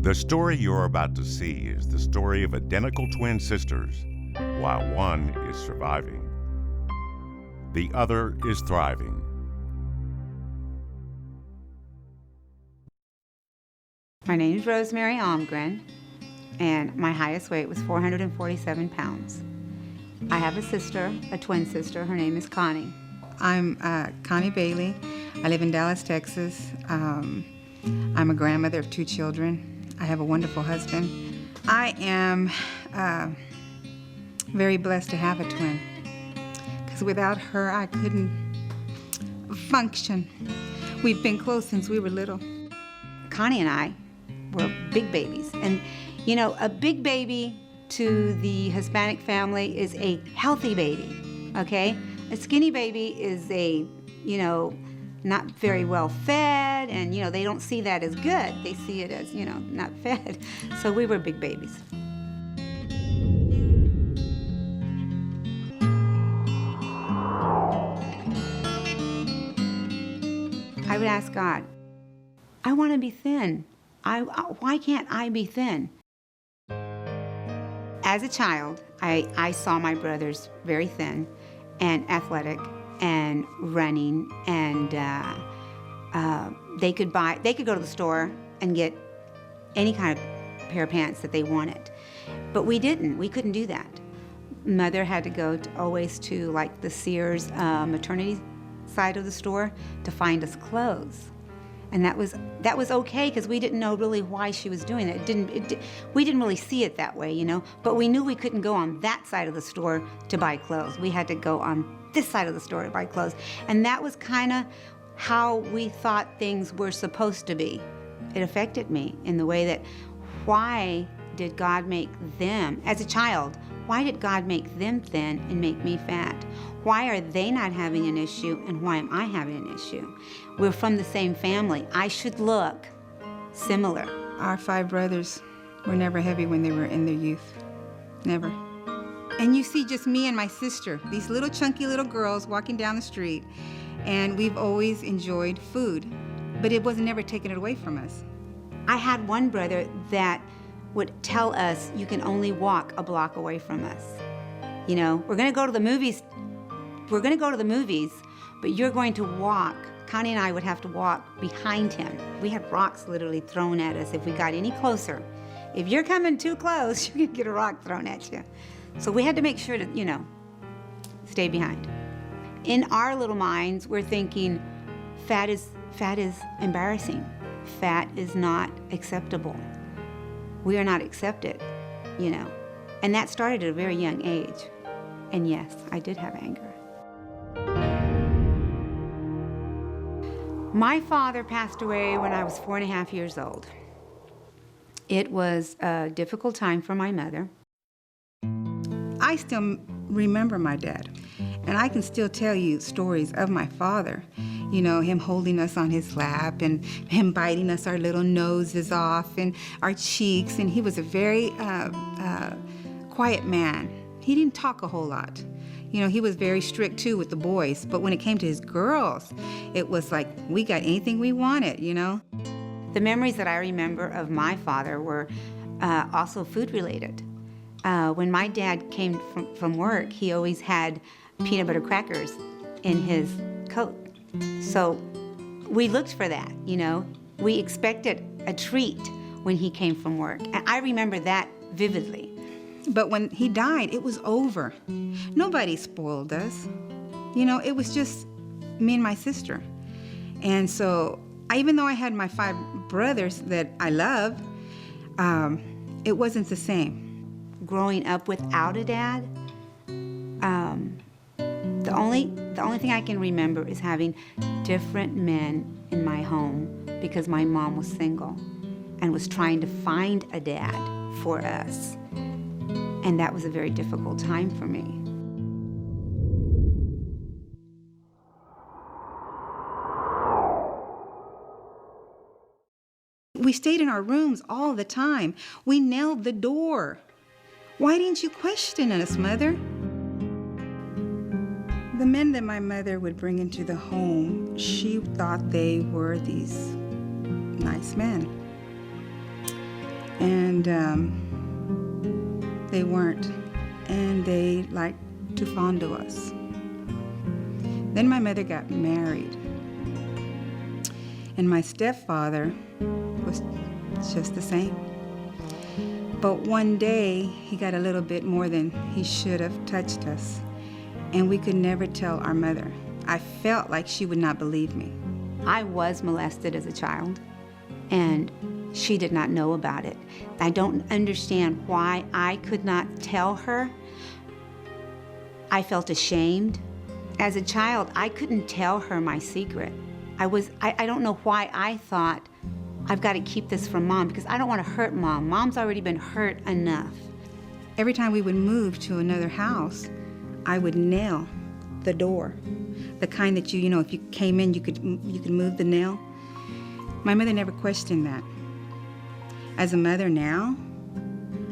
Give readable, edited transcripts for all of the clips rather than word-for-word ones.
The story you're about to see is the story of identical twin sisters. While one is surviving, the other is thriving. My name is Rosemary and my highest weight was 447 pounds. I have a sister, a twin sister. Her name is Connie. I'm Connie Bailey. I live in Dallas, Texas. I'm a grandmother of 2 children. I have a wonderful husband. I am very blessed to have a twin, because without her, I couldn't function. We've been close since we were little. Connie and I were big babies. And, you know, a big baby to the Hispanic family is a healthy baby, okay? A skinny baby is a, you know, not very well fed, and, you know, they don't see that as good. They see it as, you know, not fed. So we were big babies. I would ask God, I want to be thin. Why can't I be thin? As a child, I saw my brothers very thin and athletic and running, and they could go to the store and get any kind of pair of pants that they wanted. But we didn't. We couldn't do that. Mother had to go always to like the Sears maternity side of the store to find us clothes. And that was okay, because we didn't know really why she was doing it. We didn't really see it that way, you know. But we knew we couldn't go on that side of the store to buy clothes. We had to go on this side of the store to buy clothes. And that was kind of how we thought things were supposed to be. It affected me in the way that, why did God make them, as a child, why did God make them thin and make me fat? Why are they not having an issue, and why am I having an issue? We're from the same family. I should look similar. Our 5 brothers were never heavy when they were in their youth. Never. And you see just me and my sister, these little chunky little girls walking down the street, and we've always enjoyed food, but it wasn't ever taken away from us. I had one brother that would tell us, you can only walk a block away from us. You know, we're gonna go to the movies, but you're going to walk. Connie and I would have to walk behind him. We had rocks literally thrown at us if we got any closer. If you're coming too close, you're gonna get a rock thrown at you. So we had to make sure to, you know, stay behind. In our little minds, we're thinking, fat is embarrassing. Fat is not acceptable. We are not accepted, you know. And that started at a very young age. And yes, I did have anger. My father passed away when I was 4.5 years old. It was a difficult time for my mother. I still remember my dad, and I can still tell you stories of my father. You know, him holding us on his lap and him biting us our little noses off and our cheeks, and he was a very quiet man. He didn't talk a whole lot. You know, he was very strict too with the boys, but when it came to his girls, it was like we got anything we wanted, you know? The memories that I remember of my father were also food related. When my dad came from work, he always had peanut butter crackers in his coat. So we looked for that, you know? We expected a treat when he came from work. And I remember that vividly. But when he died, it was over. Nobody spoiled us. You know, it was just me and my sister. And so, even though I had my 5 brothers that I love, it wasn't the same. Growing up without a dad, the only thing I can remember is having different men in my home, because my mom was single and was trying to find a dad for us. And that was a very difficult time for me. We stayed in our rooms all the time. We nailed the door. Why didn't you question us, Mother? The men that my mother would bring into the home, she thought they were these nice men. And they weren't. And they liked to fondle us. Then my mother got married. And my stepfather was just the same. But one day, he got a little bit more than he should have touched us. And we could never tell our mother. I felt like she would not believe me. I was molested as a child, and she did not know about it. I don't understand why I could not tell her. I felt ashamed. As a child, I couldn't tell her my secret. I don't know why I thought, I've got to keep this from Mom because I don't want to hurt Mom. Mom's already been hurt enough. Every time we would move to another house, I would nail the door. The kind that you know, if you came in, you could move the nail. My mother never questioned that. As a mother now,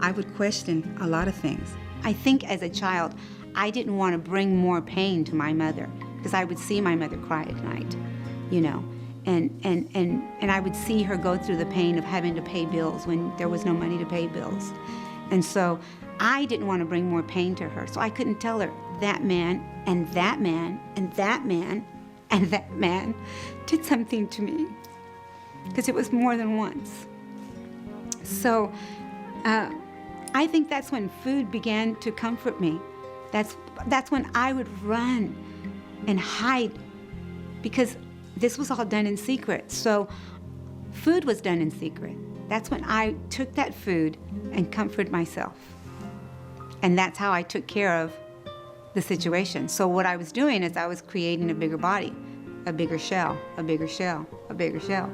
I would question a lot of things. I think as a child, I didn't want to bring more pain to my mother because I would see my mother cry at night, you know, and I would see her go through the pain of having to pay bills when there was no money to pay bills. And so I didn't want to bring more pain to her, so I couldn't tell her that man and that man and that man and that man did something to me because it was more than once. So I think that's when food began to comfort me. That's when I would run and hide because this was all done in secret. So food was done in secret. That's when I took that food and comforted myself. And that's how I took care of the situation. So what I was doing is I was creating a bigger body, a bigger shell, a bigger shell, a bigger shell.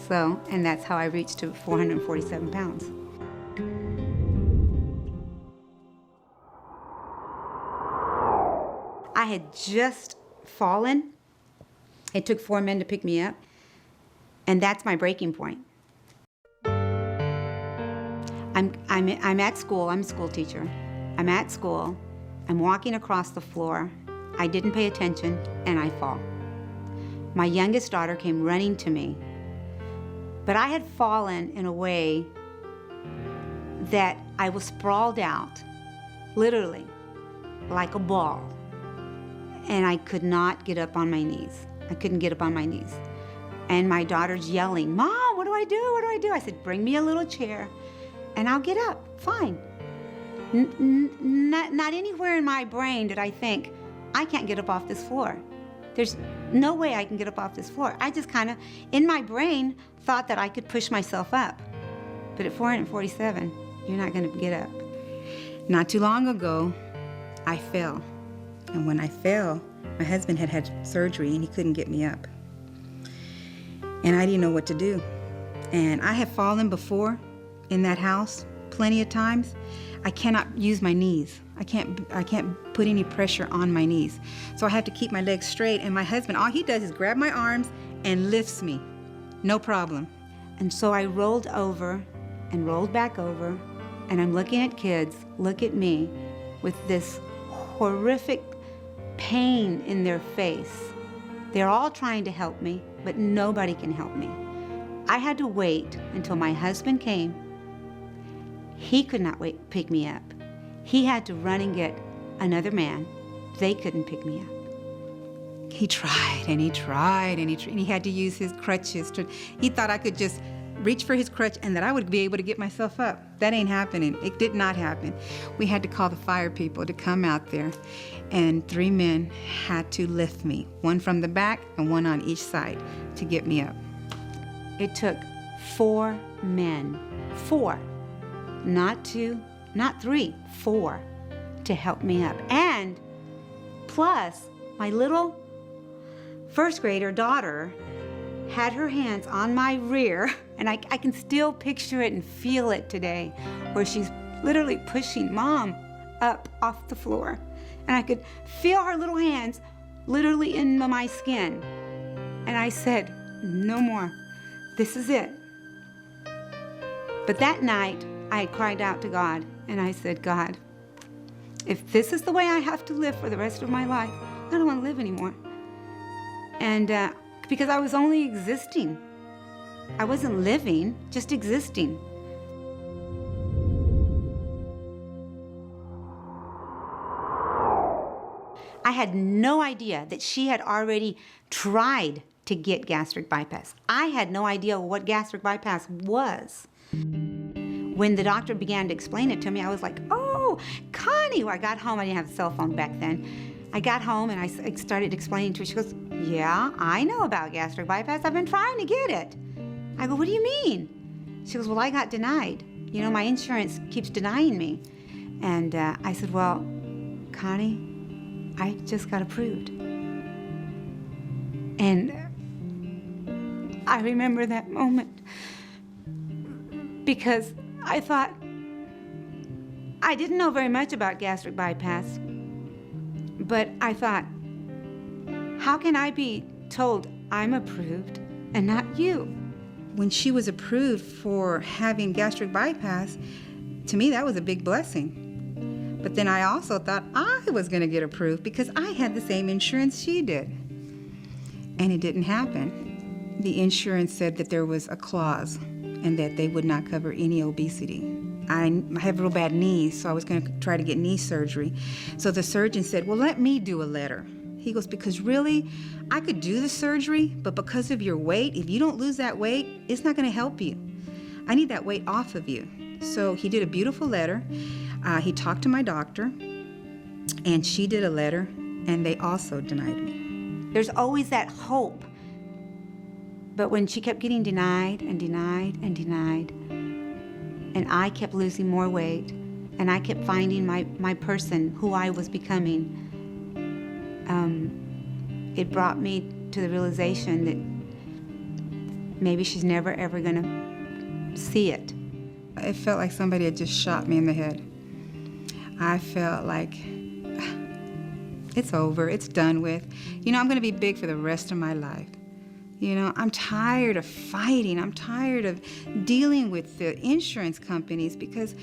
So, and that's how I reached to 447 pounds. I had just fallen. It took 4 men to pick me up. And that's my breaking point. I'm at school. I'm a school teacher. I'm at school. I'm walking across the floor. I didn't pay attention, and I fall. My youngest daughter came running to me. But I had fallen in a way that I was sprawled out, literally, like a ball. And I could not get up on my knees. I couldn't get up on my knees. And my daughter's yelling, "Mom, what do I do? What do I do?" I said, "Bring me a little chair and I'll get up, fine." Not anywhere in my brain did I think, I can't get up off this floor. There's no way I can get up off this floor. I just kind of, in my brain, thought that I could push myself up. But at 447, you're not going to get up. Not too long ago, I fell. And when I fell, my husband had had surgery and he couldn't get me up. And I didn't know what to do. And I have fallen before in that house plenty of times. I cannot use my knees. I can't put any pressure on my knees. So I have to keep my legs straight, and my husband, all he does is grab my arms and lifts me. No problem. And so I rolled over and rolled back over, and I'm looking at kids, look at me, with this horrific pain in their face. They're all trying to help me, but nobody can help me. I had to wait until my husband came. He could not pick me up. He had to run and get another man. They couldn't pick me up. He tried and he tried and he had to use his crutches. He thought I could just reach for his crutch and that I would be able to get myself up. That ain't happening. It did not happen. We had to call the fire people to come out there, and 3 men had to lift me, one from the back and one on each side, to get me up. It took 4 men, 4, not 2, not 3, 4, to help me up. And plus, my little first grader daughter had her hands on my rear, and I can still picture it and feel it today, where she's literally pushing Mom up off the floor. And I could feel her little hands literally in my skin. And I said, "No more. This is it." But that night, I had cried out to God, and I said, "God, if this is the way I have to live for the rest of my life, I don't want to live anymore." And because I was only existing. I wasn't living, just existing. had no idea that she had already tried to get gastric bypass. I had no idea what gastric bypass was. When the doctor began to explain it to me, I was like, oh, Connie. Well, I got home. I didn't have a cell phone back then. I got home and I started explaining to her. She goes, yeah, I know about gastric bypass. I've been trying to get it. I go, what do you mean? She goes, well, I got denied. You know, my insurance keeps denying me. And I said, well, Connie, I just got approved. And I remember that moment because I thought, I didn't know very much about gastric bypass, but I thought, how can I be told I'm approved and not you? When she was approved for having gastric bypass, to me that was a big blessing. But then I also thought I was going to get approved because I had the same insurance she did. And it didn't happen. The insurance said that there was a clause and that they would not cover any obesity. I have real bad knees, so I was going to try to get knee surgery. So the surgeon said, well, let me do a letter. He goes, because really, I could do the surgery, but because of your weight, if you don't lose that weight, it's not going to help you. I need that weight off of you. So he did a beautiful letter. He talked to my doctor, and she did a letter, and they also denied me. There's always that hope. But when she kept getting denied and denied and denied, and I kept losing more weight, and I kept finding my person, who I was becoming, it brought me to the realization that maybe she's never, ever gonna see it. It felt like somebody had just shot me in the head. I felt like it's over, it's done with. You know, I'm gonna be big for the rest of my life. You know, I'm tired of fighting. I'm tired of dealing with the insurance companies because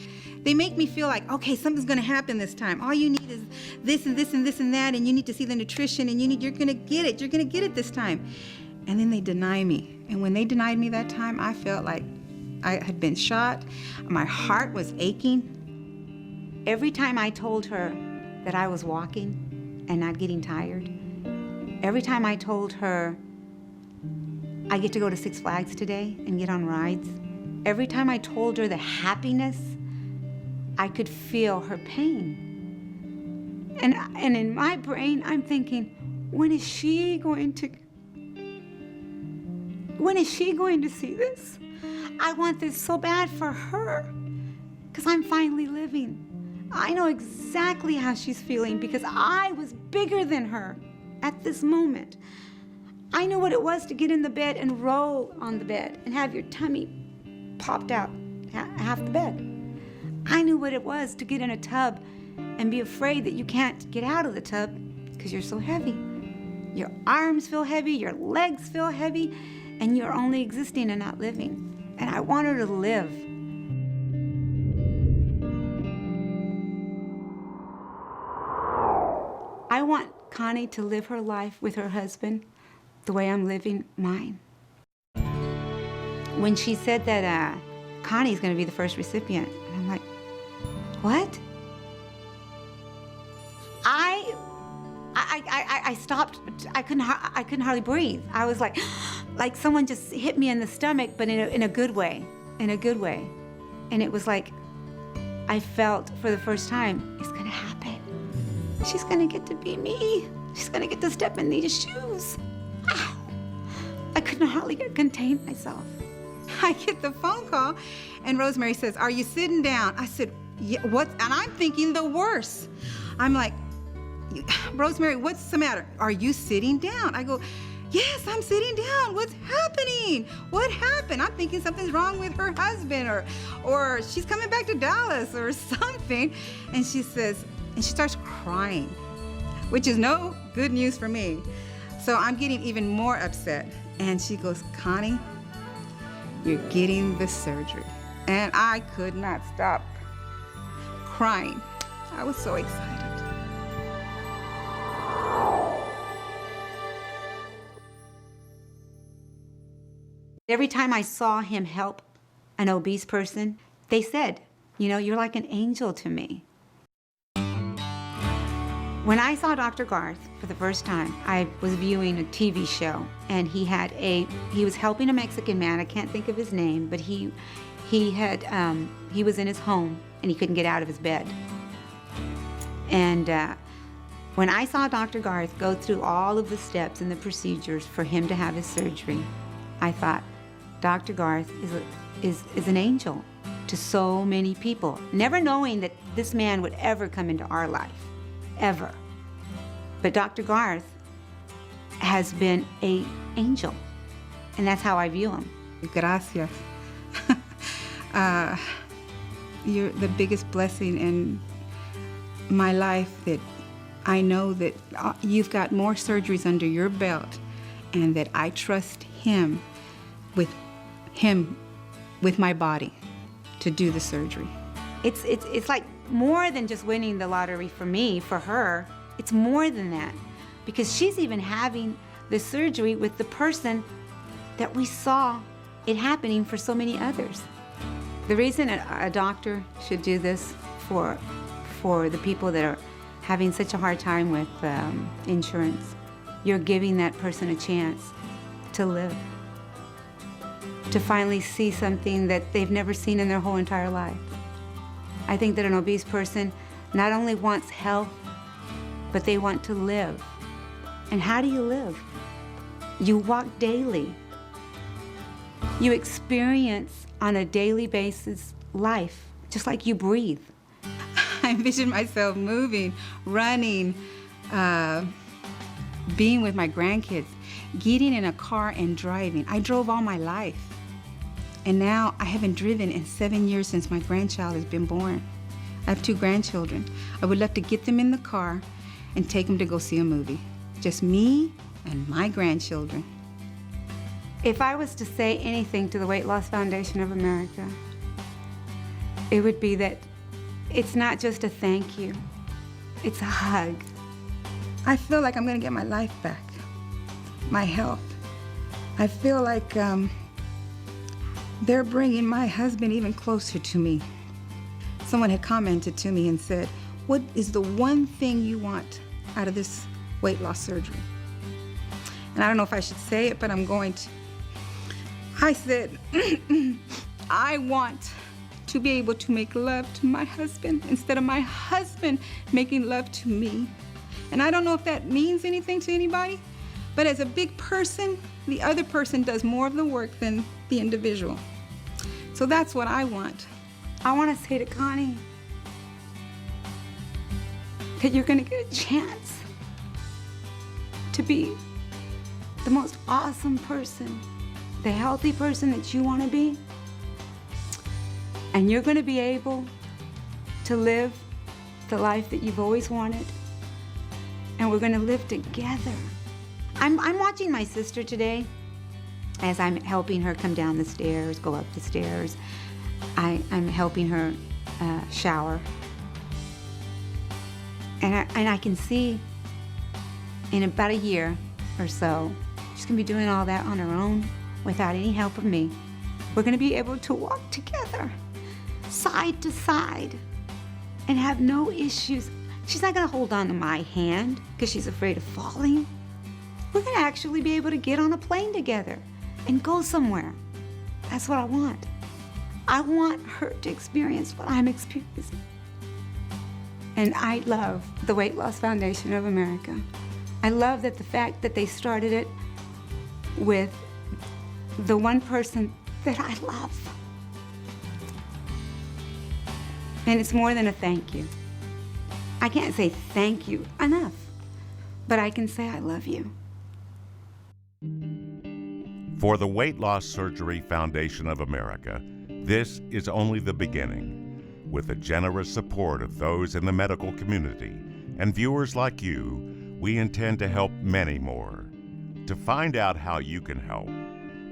they make me feel like, okay, something's gonna happen this time. All you need is this and this and this and that, and you need to see the nutrition, and you're gonna get it. You're gonna get it this time. And then they deny me. And when they denied me that time, I felt like I had been shot. My heart was aching. Every time I told her that I was walking and not getting tired, every time I told her I get to go to Six Flags today and get on rides, every time I told her the happiness, I could feel her pain. And in my brain, I'm thinking, when is she going to see this? I want this so bad for her, because I'm finally living. I know exactly how she's feeling because I was bigger than her at this moment. I knew what it was to get in the bed and roll on the bed and have your tummy popped out half the bed. I knew what it was to get in a tub and be afraid that you can't get out of the tub because you're so heavy. Your arms feel heavy, your legs feel heavy, and you're only existing and not living. And I want her to live. I want Connie to live her life with her husband the way I'm living mine. When she said that Connie's gonna be the first recipient, I'm like, what? I stopped. I couldn't hardly breathe. I was like someone just hit me in the stomach, but in a good way, in a good way. And it was like I felt for the first time, it's gonna happen. She's gonna get to be me. She's gonna get to step in these shoes. Ow. I couldn't hardly contain myself. I get the phone call, and Rosemary says, "Are you sitting down?" I said, "Yeah, what?" And I'm thinking the worst. I'm like, "Rosemary, what's the matter? Are you sitting down?" I go, "Yes, I'm sitting down. What's happening? What happened?" I'm thinking something's wrong with her husband, or she's coming back to Dallas or something. And she says, and she starts crying, which is no good news for me. So I'm getting even more upset. And she goes, "Connie, you're getting the surgery." And I could not stop crying. I was so excited. Every time I saw him help an obese person, they said, you know, you're like an angel to me. When I saw Dr. Garth for the first time, I was viewing a TV show, and he was helping a Mexican man. I can't think of his name, but he was in his home and he couldn't get out of his bed. And when I saw Dr. Garth go through all of the steps and the procedures for him to have his surgery, I thought, Dr. Garth is an angel to so many people, never knowing that this man would ever come into our life, ever. But Dr. Garth has been an angel, and that's how I view him. Gracias. You're the biggest blessing in my life, that I know that you've got more surgeries under your belt, and that I trust him with my body to do the surgery. It's like more than just winning the lottery for me, for her. It's more than that, because she's even having the surgery with the person that we saw it happening for so many others. The reason a doctor should do this for the people that are having such a hard time with insurance, you're giving that person a chance to live, to finally see something that they've never seen in their whole entire life. I think that an obese person not only wants health, but they want to live. And how do you live? You walk daily. You experience on a daily basis life, just like you breathe. I envision myself moving, running, being with my grandkids, getting in a car and driving. I drove all my life. And now I haven't driven in 7 years since my grandchild has been born. I have 2 grandchildren. I would love to get them in the car and take them to go see a movie. Just me and my grandchildren. If I was to say anything to the Weight Loss Foundation of America, it would be that it's not just a thank you, it's a hug. I feel like I'm gonna get my life back, my health. I feel like they're bringing my husband even closer to me. Someone had commented to me and said, what is the one thing you want out of this weight loss surgery? And I don't know if I should say it, but I'm going to. I said, I want to be able to make love to my husband instead of my husband making love to me. And I don't know if that means anything to anybody, but as a big person, the other person does more of the work than the individual. So that's what I want. I want to say to Connie that you're going to get a chance to be the most awesome person, the healthy person that you want to be. And you're going to be able to live the life that you've always wanted. And we're going to live together. I'm watching my sister today as I'm helping her come down the stairs, go up the stairs. I'm helping her shower. And I can see in about a year or so, she's going to be doing all that on her own without any help of me. We're going to be able to walk together, side to side, and have no issues. She's not going to hold on to my hand because she's afraid of falling. We're going to actually be able to get on a plane together and go somewhere. That's what I want. I want her to experience what I'm experiencing. And I love the Weight Loss Foundation of America. I love that the fact that they started it with the one person that I love. And it's more than a thank you. I can't say thank you enough, but I can say I love you. For the Weight Loss Surgery Foundation of America, this is only the beginning. With the generous support of those in the medical community and viewers like you, we intend to help many more. To find out how you can help,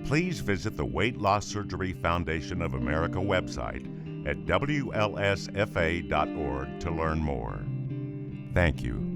please visit the Weight Loss Surgery Foundation of America website at WLSFA.org to learn more. Thank you.